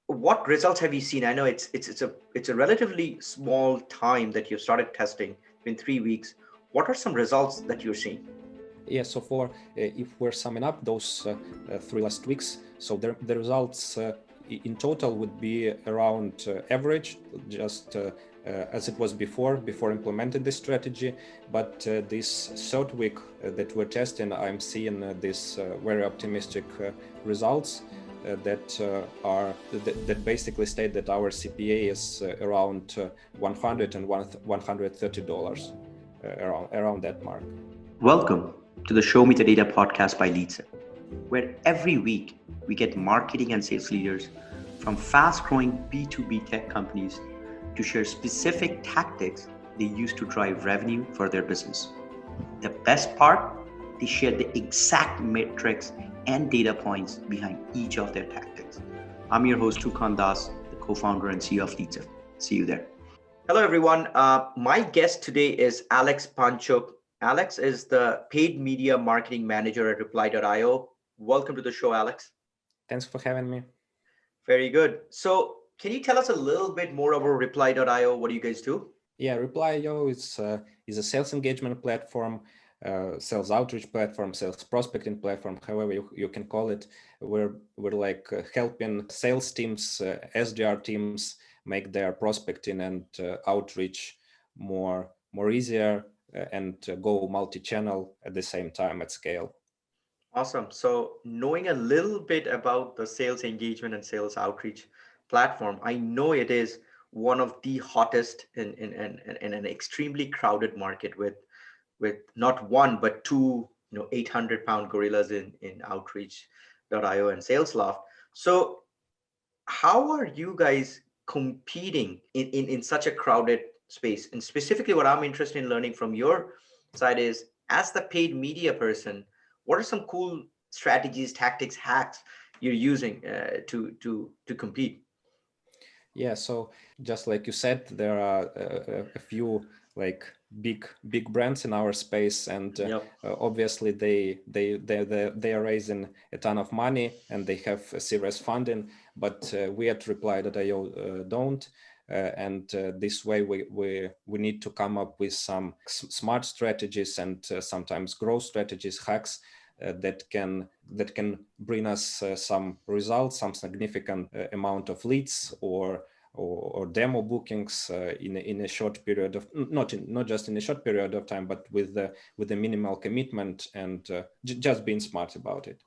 what results have you seen? I know it's a relatively small time that you've started testing. It's been 3 weeks. What are some results that you're seeing? Yeah, so for if we're summing up those 3 last weeks, so the results in total would be around average, just as it was before implementing this strategy. But this third week that we're testing, I'm seeing these very optimistic results that basically state that our CPA is around $100 and $130 around that mark. Welcome to the Show Me the Data podcast by LeadSift, where every week we get marketing and sales leaders from fast-growing B2B tech companies to share specific tactics they use to drive revenue for their business. The best part, they share the exact metrics and data points behind each of their tactics. I'm your host, Tukan, the co-founder and CEO of LeadSift. See you there. Hello, everyone. My guest today is Alex Panchuk. Alex is the paid media marketing manager at Reply.io. Welcome to the show, Alex. Thanks for having me. Very good. So can you tell us a little bit more about Reply.io? What do you guys do? Yeah, Reply.io is a sales engagement platform, sales outreach platform, sales prospecting platform, however you can call it. We're like helping sales teams, SDR teams make their prospecting and outreach more easier and go multi-channel at the same time at scale. Awesome. So knowing a little bit about the sales engagement and sales outreach platform, I know it is one of the hottest in an extremely crowded market with not one but two 800-pound gorillas in Outreach.io and SalesLoft. So how are you guys competing in such a crowded space? And specifically what I'm interested in learning from your side is, as the paid media person, what are some cool strategies, tactics, hacks you're using to compete? Yeah, so just like you said, there are a few like big brands in our space, and obviously they are raising a ton of money and they have serious funding, but we at Reply.io don't. And this way we need to come up with some smart strategies and sometimes growth strategies, hacks that can bring us some results, some significant amount of leads or demo bookings in a short period of not just in a short period of time, but with the minimal commitment and just being smart about it.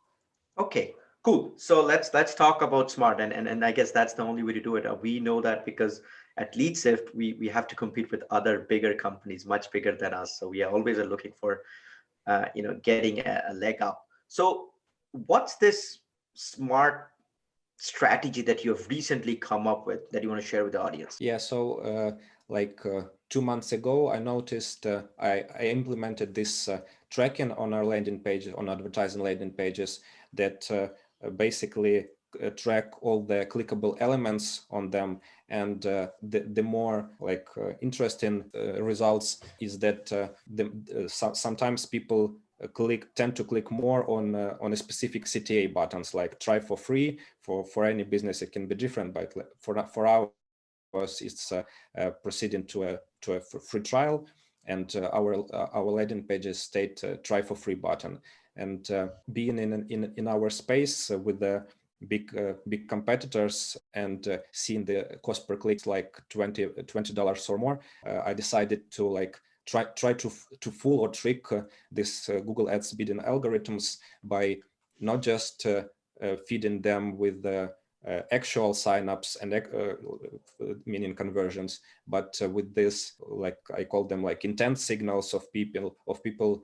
Okay, cool. So let's talk about smart, and I guess that's the only way to do it. We know that because at LeadSift we have to compete with other bigger companies, much bigger than us. So we are always looking for getting a leg up. So what's this smart strategy that you have recently come up with that you want to share with the audience? Yeah, so 2 months ago, I noticed I implemented this tracking on our landing page, on advertising landing pages, that basically track all the clickable elements on them. And the more interesting results is that sometimes people tend to click more on a specific CTA buttons, like try for free. For any business it can be different, but for ours it's proceeding to a free trial, and our landing pages state try for free button. And being in our space with the big competitors and seeing the cost per click like $20 or more, I decided to try to fool or trick this Google Ads bidding algorithms by not just feeding them with the actual signups and meaning conversions, but with this, like I call them, like intent signals of people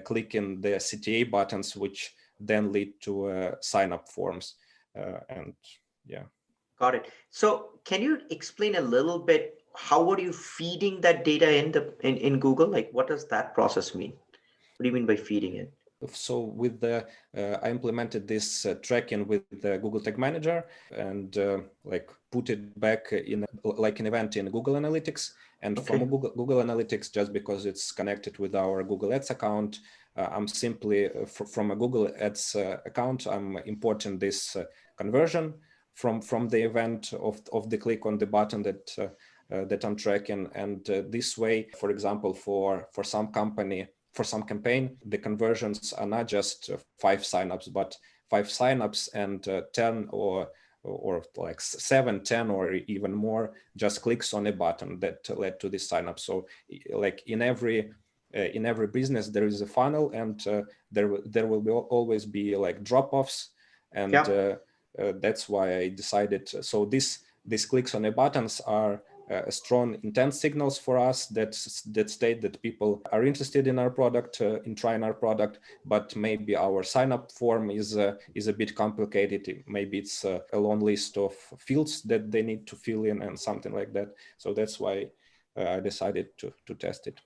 clicking the CTA buttons, which then lead to sign up forms. And yeah. Got it. So can you explain a little bit, how are you feeding that data in Google? Like, what does that process mean? What do you mean by feeding it? So with I implemented this tracking with the Google Tag Manager and put it back in an event in Google Analytics. And from Google Analytics, just because it's connected with our Google Ads account, I'm simply from a Google Ads account, I'm importing this conversion from the event of the click on the button that I'm tracking. And this way, for example, for some company, for some campaign, the conversions are not just 5 signups, but 5 signups and 10 or like 7, 10, or even more just clicks on a button that led to this sign up. So like in every business there is a funnel, and there will always be like drop-offs, and that's why I decided. So these clicks on the buttons are strong intent signals for us that state that people are interested in our product, in trying our product, but maybe our sign up form is a bit complicated. Maybe it's a long list of fields that they need to fill in and something like that. So that's why I decided to test it.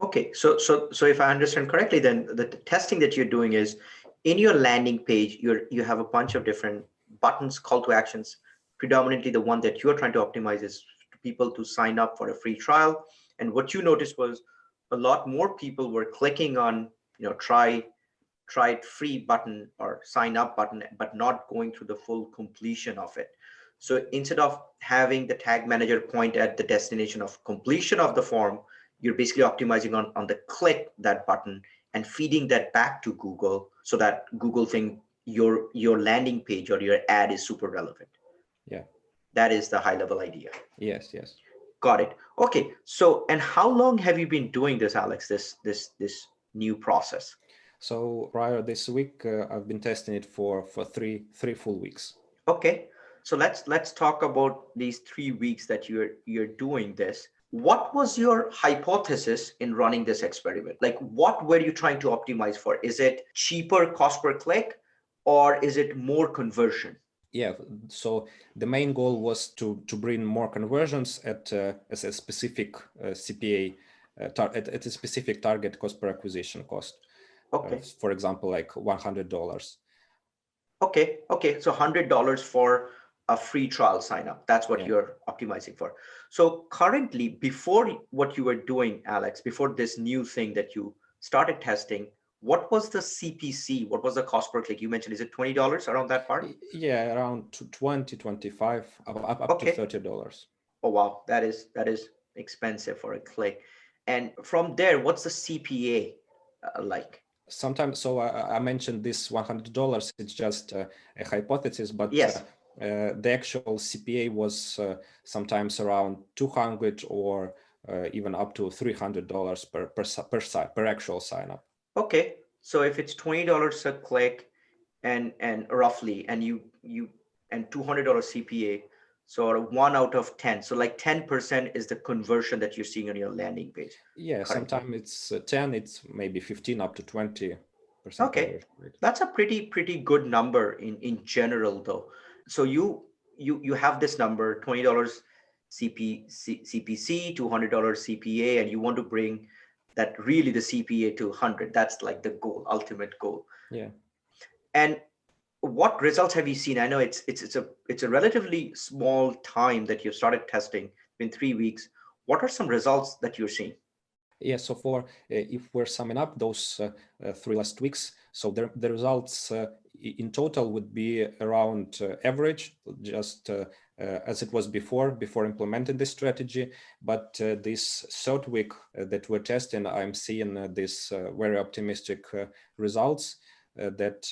Okay, so if I understand correctly, then the testing that you're doing is in your landing page, you have a bunch of different buttons, call to actions. Predominantly, the one that you're trying to optimize is people to sign up for a free trial. And what you noticed was a lot more people were clicking on, try it free button or sign up button, but not going through the full completion of it. So instead of having the tag manager point at the destination of completion of the form, you're basically optimizing on the click that button and feeding that back to Google so that Google think your landing page or your ad is super relevant. Yeah. That is the high level idea. Yes. Got it. Okay. So, and how long have you been doing this, Alex, this new process? So prior this week, I've been testing it for three full weeks. Okay. So let's talk about these 3 weeks that you're doing this. What was your hypothesis in running this experiment? Like, what were you trying to optimize for? Is it cheaper cost per click, or is it more conversion? Yeah, so the main goal was to bring more conversions at as a specific CPA, at a specific target cost per acquisition cost. Okay. For example, like $100. Okay. So $100 for a free trial sign up. That's what you're optimizing for. So currently, before what you were doing, Alex, before this new thing that you started testing, what was the CPC? What was the cost per click? You mentioned, is it $20 around that part? Yeah, around 20, 25, up to $30. Oh, wow. That is expensive for a click. And from there, what's the CPA like? Sometimes, so I mentioned this $100, it's just a hypothesis, but yes. The actual CPA was sometimes around 200 or even up to $300 per actual sign up. Okay, so if it's $20 a click and roughly, and you and $200 CPA, so 1 out of 10, so like 10% is the conversion that you're seeing on your landing page. Yeah, sometimes it's 10, it's maybe 15 up to 20%. Okay, that's a pretty good number in general though. So you have this number, $20 CPC, $200 CPA, and you want to bring that really the CPA to 100. That's like the goal, ultimate goal. Yeah. And what results have you seen? I know it's a relatively small time that you've started testing, in 3 weeks. What are some results that you're seeing? Yeah, so for if we're summing up those 3 last weeks, so the results in total would be around average, just as it was before implementing this strategy. But this third week that we're testing, I'm seeing this very optimistic results that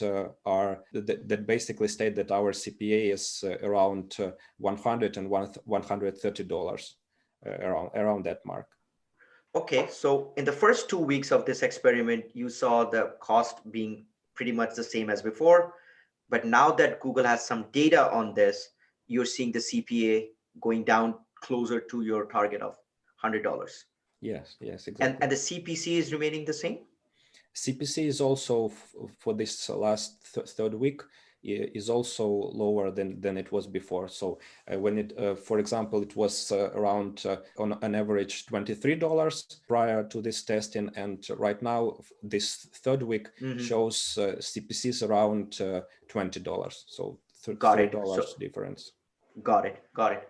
basically state that our CPA is around $100 and $130 around that mark. Okay, so in the first 2 weeks of this experiment, you saw the cost being pretty much the same as before. But now that Google has some data on this, you're seeing the CPA going down closer to your target of $100. Yes, exactly. And the CPC is remaining the same? CPC is also for this last third week is also lower than it was before. So when it, for example, it was around on an average $23 prior to this testing, and right now this third week shows CPCs around $20. So $3 difference. Got it.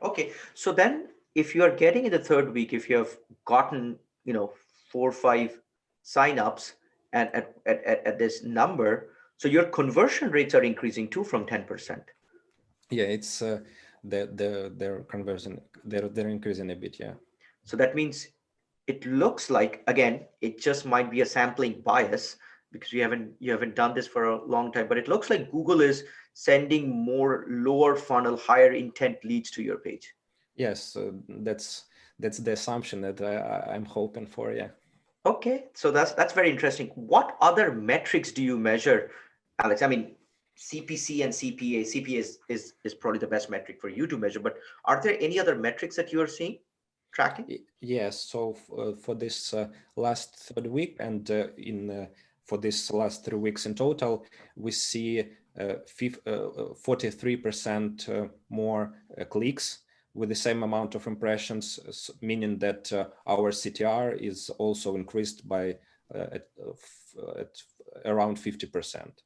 Okay, so then if you are getting in the third week, if you have gotten 4 or 5 signups at this number, so your conversion rates are increasing too from 10%. Yeah, it's their conversion, they're increasing a bit. Yeah. So that means it looks like, again, it just might be a sampling bias because you haven't done this for a long time, but it looks like Google is sending more lower funnel, higher intent leads to your page. Yes, that's the assumption that I'm hoping for. Yeah. Okay, so that's very interesting. What other metrics do you measure, Alex? I mean, CPC and CPA. CPA is probably the best metric for you to measure, but are there any other metrics that you are seeing, tracking? Yes. So for this last third week and in for this last 3 weeks in total, we see 43% more clicks with the same amount of impressions, meaning that our CTR is also increased by at around 50%.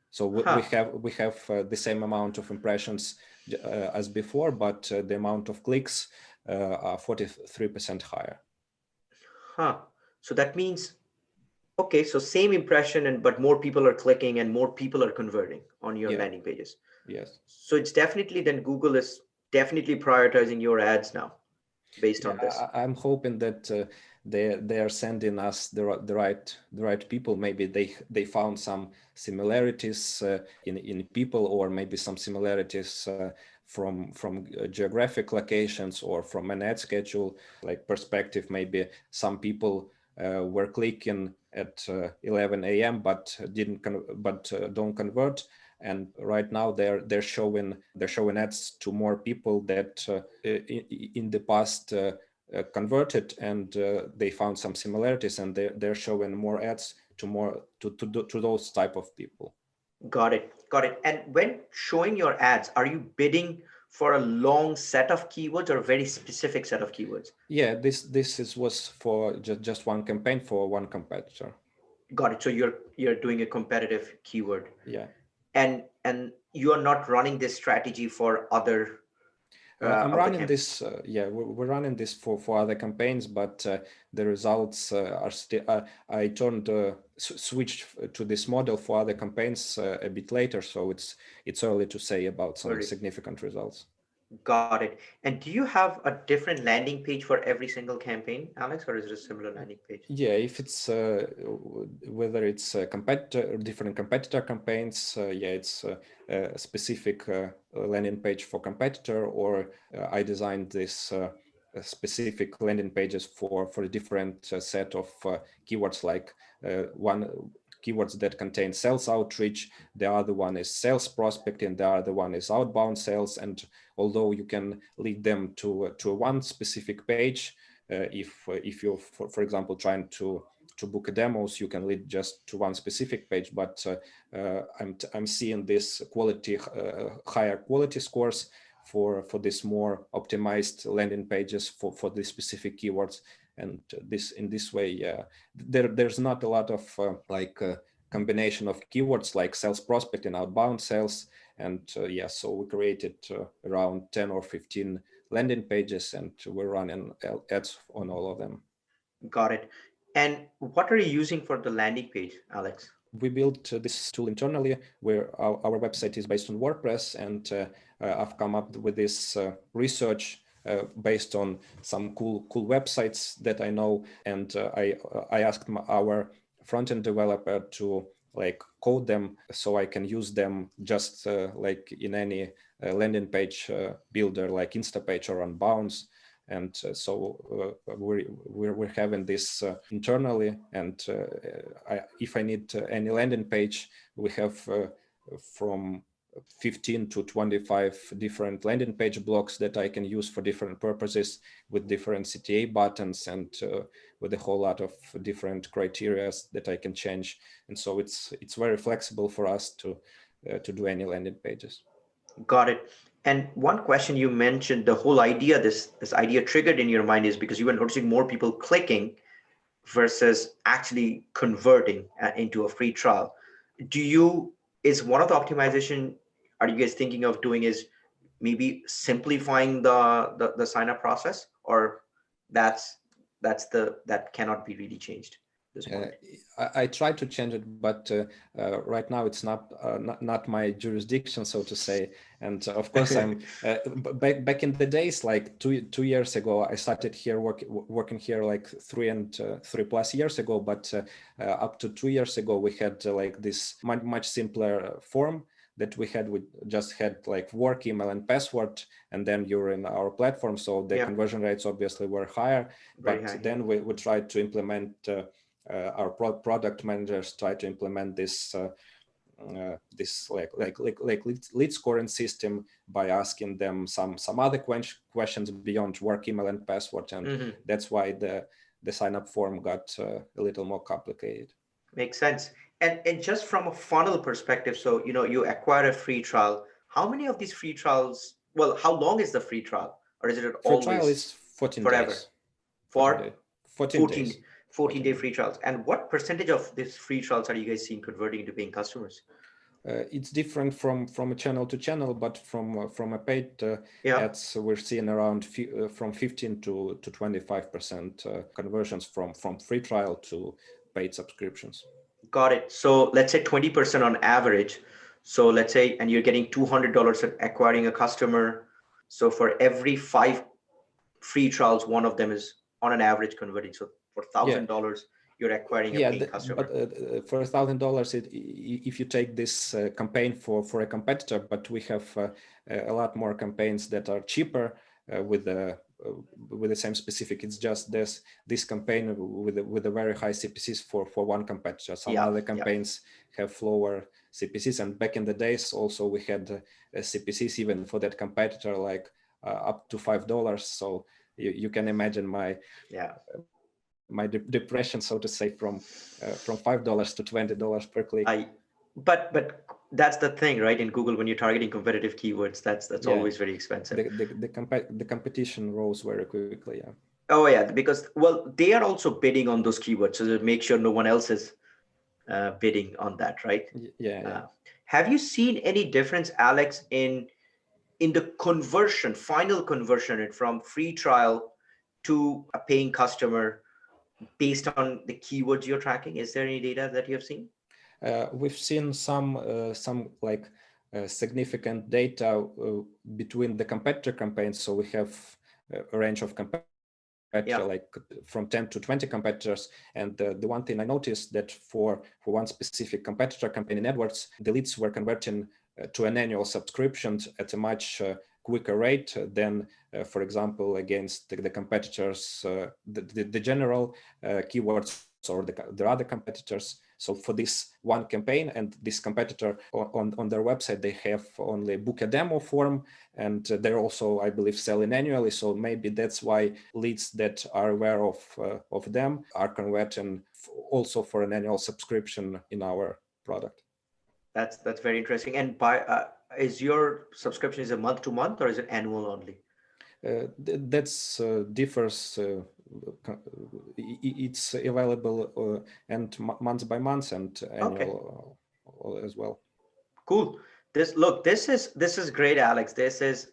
So Huh. we have the same amount of impressions as before, but the amount of clicks are 43% higher. Huh. So that means, okay, so same impression and but more people are clicking and more people are converting on your Yeah. landing pages. Yes. So it's definitely then Google is definitely prioritizing your ads now based Yeah. on this. I'm hoping that they are sending us the right people. Maybe they found some similarities in people, or maybe some similarities from geographic locations or from an ad schedule like perspective. Maybe some people were clicking at 11 a.m. but don't convert, and right now they're showing ads to more people that in the past converted, and they found some similarities, and they're showing more ads to more to those type of people. Got it. Got it. And when showing your ads, are you bidding for a long set of keywords or a very specific set of keywords? Yeah, was for just one campaign for one competitor. Got it. So you're doing a competitive keyword, Yeah. and you are not running this strategy for other I'm of the running campaigns. this. Yeah, we're running this for other campaigns, but the results are still. I switched to this model for other campaigns a bit later, so it's early to say about some Early. significant results. Got it. And do you have a different landing page for every single campaign, Alex, or is it a similar landing page? Yeah, if it's whether it's competitor different competitor campaigns, yeah, it's a specific landing page for competitor, or I designed this specific landing pages for a different set of keywords, like one keywords that contain sales outreach, the other one is sales prospecting, the other one is outbound sales, and although you can lead them to one specific page, if you're for example trying to book demos, you can lead just to one specific page, but I'm seeing this higher quality scores for this more optimized landing pages for these specific keywords. And this in this way, yeah, there's not a lot of combination of keywords like sales prospect and outbound sales. And yeah, so we created around 10 or 15 landing pages, and we're running ads on all of them. Got it. And what are you using for the landing page, Alex? We built this tool internally, where our website is based on WordPress, and I've come up with this research based on some cool websites that I know, and I asked our front-end developer to like code them so I can use them just like in any landing page builder like Instapage or Unbounce. And so we're having this internally, and if I need any landing page, we have from 15 to 25 different landing page blocks that I can use for different purposes, with different CTA buttons, and with a whole lot of different criteria that I can change. And so it's very flexible for us to do any landing pages. Got it. And one question you mentioned, the whole idea, this idea triggered in your mind is because you were noticing more people clicking versus actually converting into a free trial. Do you, is one of the optimization, are you guys thinking of doing is maybe simplifying the sign up process, or that's that cannot be really changed? this point? I tried to change it, but right now it's not my jurisdiction, so to say. And of course, I'm back in the days, like two years ago. I started here working here like 3+ years ago. But up to 2 years ago, we had like this much simpler form that we just had like work email and password, and then you're in our platform. So the conversion rates obviously were higher. Very But high. then we tried to implement. Our product managers try to implement this lead scoring system by asking them some other questions beyond work email and password, and that's why the sign up form got a little more complicated. Makes sense. And just from a funnel perspective, so you acquire a free trial. How many of these free trials? Well, how long is the free trial, or is it Free trial always is 14 forever? days. 14 For days. 14 14 days. 14-day free trials. And what percentage of these free trials are you guys seeing converting into paying customers? It's different from a channel to channel, but from a paid ads, we're seeing around from 15 to 25% conversions from free trial to paid subscriptions. Got it. So let's say 20% on average. So let's say, and you're getting $200 at acquiring a customer. So for every 5 free trials, one of them is on an average converting. So for $1,000, you're acquiring a paying customer. But for $1,000, if you take this campaign for a competitor, but we have a lot more campaigns that are cheaper with the same specific. It's just this campaign with a very high CPCs for one competitor. Some other campaigns have lower CPCs, and back in the days also we had CPCs even for that competitor like up to $5. So you can imagine my depression, so to say, from $5 to $20 per click. But that's the thing, right? In Google, when you're targeting competitive keywords, that's always very expensive. The competition rose very quickly. Yeah. Oh yeah, because they are also bidding on those keywords, so to make sure no one else is bidding on that, right? Yeah. Have you seen any difference, Alex, in the final conversion from free trial to a paying customer based on the keywords you're tracking? Is there any data that you have seen? We've seen some like significant data between the competitor campaigns. So we have a range of competitors, like from 10 to 20 competitors. And the one thing I noticed that for one specific competitor campaign in Adwords, the leads were converting to an annual subscription at a much quicker rate than, for example, against the competitors, the general keywords or the other competitors. So for this one campaign and this competitor on their website, they have only book a demo form, and they're also, I believe, selling annually. So maybe that's why leads that are aware of them are converting also for an annual subscription in our product. That's very interesting. And is your subscription is a month to month or is it annual only? That's differs. It's available and month by month and annual as well. Cool. This is great, Alex. This is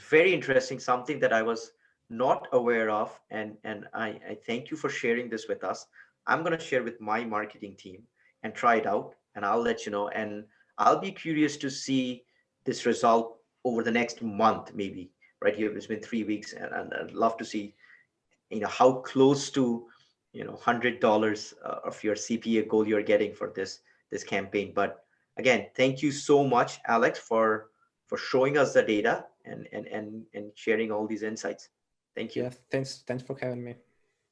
very interesting. Something that I was not aware of, and I thank you for sharing this with us. I'm gonna share with my marketing team and try it out, and I'll let you know. And I'll be curious to see this result over the next month, maybe. Right here, it's been 3 weeks, and I'd love to see, how close to, $100 of your CPA goal you're getting for this campaign. But again, thank you so much, Alex, for showing us the data and sharing all these insights. Thank you. Yeah, thanks for having me.